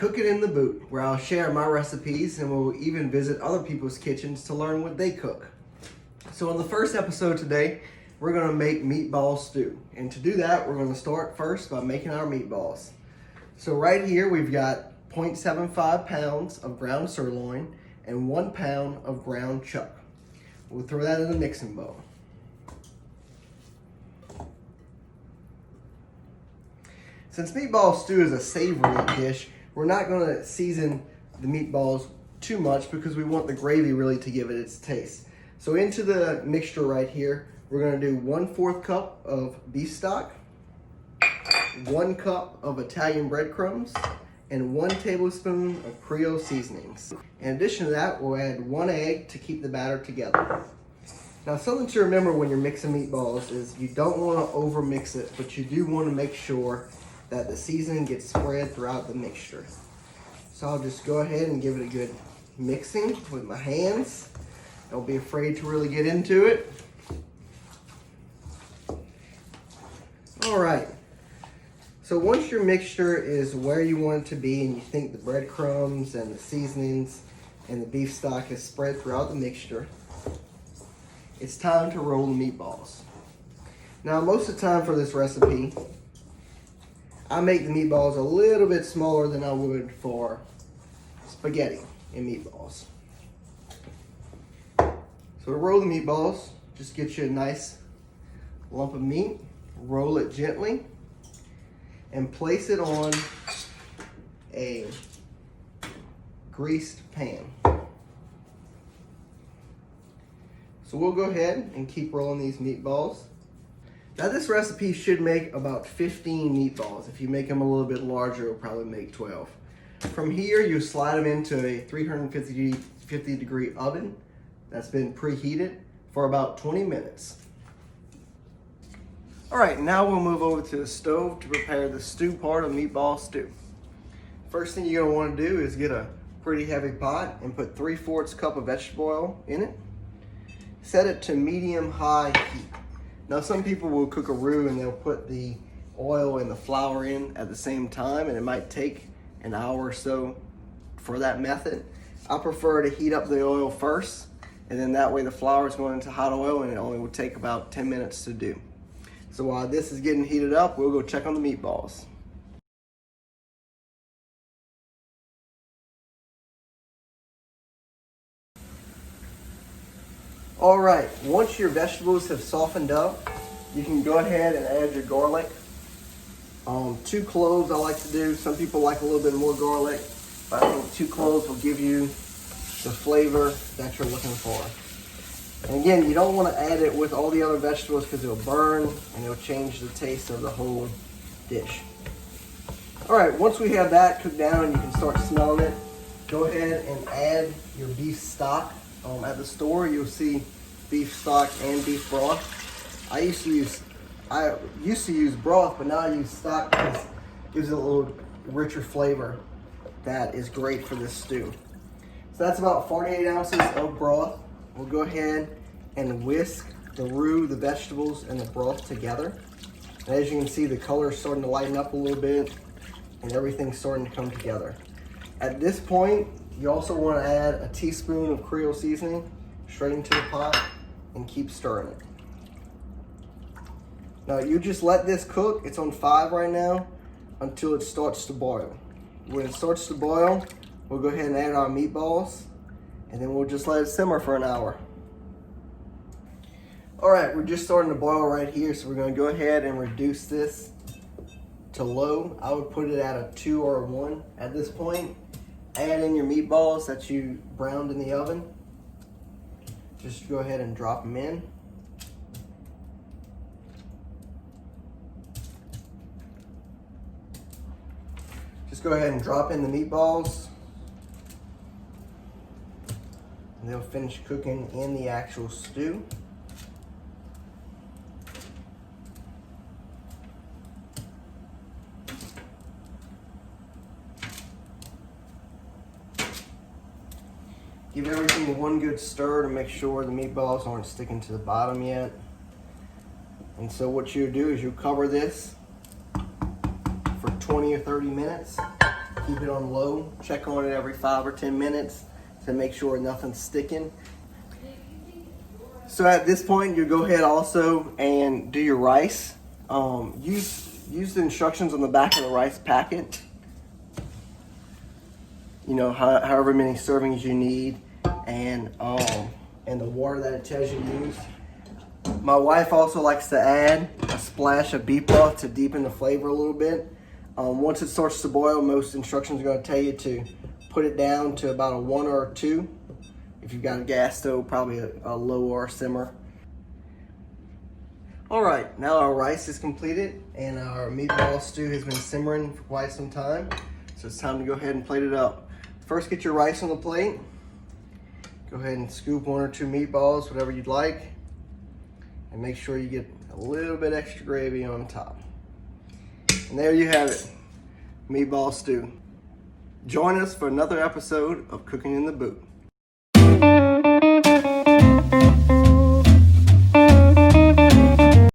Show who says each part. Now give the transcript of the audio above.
Speaker 1: Cookin in the Boot, where I'll share my recipes and we'll even visit other people's kitchens to learn what they cook. So in the first episode today, we're gonna make meatball stew. And to do that, we're gonna start first by making our meatballs. So right here, we've got 0.75 pounds of ground sirloin and 1 pound of ground chuck. We'll throw that in the mixing bowl. Since meatball stew is a savory dish, we're not going to season the meatballs too much because we want the gravy really to give it its taste. So into the mixture right here, we're going to do 1/4 cup of beef stock, 1 cup of Italian breadcrumbs, and 1 tablespoon of Creole seasonings. In addition to that, we'll add 1 egg to keep the batter together. Now, something to remember when you're mixing meatballs is you don't want to over mix it, but you do want to make sure that the seasoning gets spread throughout the mixture. So I'll just go ahead and give it a good mixing with my hands. Don't be afraid to really get into it. All right. So once your mixture is where you want it to be and you think the breadcrumbs and the seasonings and the beef stock is spread throughout the mixture, it's time to roll the meatballs. Now, most of the time for this recipe, I make the meatballs a little bit smaller than I would for spaghetti and meatballs. So to roll the meatballs, just get you a nice lump of meat, roll it gently, and place it on a greased pan. So we'll go ahead and keep rolling these meatballs. Now this recipe should make about 15 meatballs. If you make them a little bit larger, it'll probably make 12. From here, you slide them into a 350 degree oven that's been preheated for about 20 minutes. All right, now we'll move over to the stove to prepare the stew part of meatball stew. First thing you're gonna wanna do is get a pretty heavy pot and put 3/4 cup of vegetable oil in it. Set it to medium-high heat. Now some people will cook a roux and they'll put the oil and the flour in at the same time, and it might take an hour or so for that method. I prefer to heat up the oil first, and then that way the flour is going into hot oil and it only will take about 10 minutes to do. So while this is getting heated up, we'll go check on the meatballs. All right, once your vegetables have softened up, you can go ahead and add your garlic. 2 cloves I like to do. Some people like a little bit more garlic, but I think 2 cloves will give you the flavor that you're looking for. And again, you don't want to add it with all the other vegetables because it'll burn and it'll change the taste of the whole dish. All right, once we have that cooked down and you can start smelling it, go ahead and add your beef stock. At the store, you'll see beef stock and beef broth. I used to use broth, but now I use stock because it gives it a little richer flavor that is great for this stew. So that's about 48 ounces of broth. We'll go ahead and whisk the roux, the vegetables, and the broth together. And as you can see, the color is starting to lighten up a little bit and everything's starting to come together. At this point, you also want to add a teaspoon of Creole Seasoning straight into the pot and keep stirring it. Now you just let this cook, it's on 5 right now, until it starts to boil. When it starts to boil, we'll go ahead and add our meatballs, and then we'll just let it simmer for an hour. All right, we're just starting to boil right here, so we're gonna go ahead and reduce this to low. I would put it at a 2 or a 1 at this point. Add in your meatballs that you browned in the oven. Just go ahead and drop them in. Just go ahead and drop in the meatballs. And they'll finish cooking in the actual stew. Give everything one good stir to make sure the meatballs aren't sticking to the bottom yet. And so what you do is you cover this for 20 or 30 minutes Keep it on low. Check on it every 5 or 10 minutes to make sure nothing's sticking. So at this point, you go ahead also and do your rice. Use the instructions on the back of the rice packet. You know, however many servings you need, and the water that it tells you to use. My wife also likes to add a splash of beef broth to deepen the flavor a little bit. Once it starts to boil, most instructions are going to tell you to put it down to about a 1 or a 2. If you've got a gas stove, probably a low or a simmer. All right, now our rice is completed and our meatball stew has been simmering for quite some time. So it's time to go ahead and plate it up. First, get your rice on the plate. Go ahead and scoop 1 or 2 meatballs, whatever you'd like. And make sure you get a little bit extra gravy on top. And there you have it, meatball stew. Join us for another episode of Cooking in the Boot.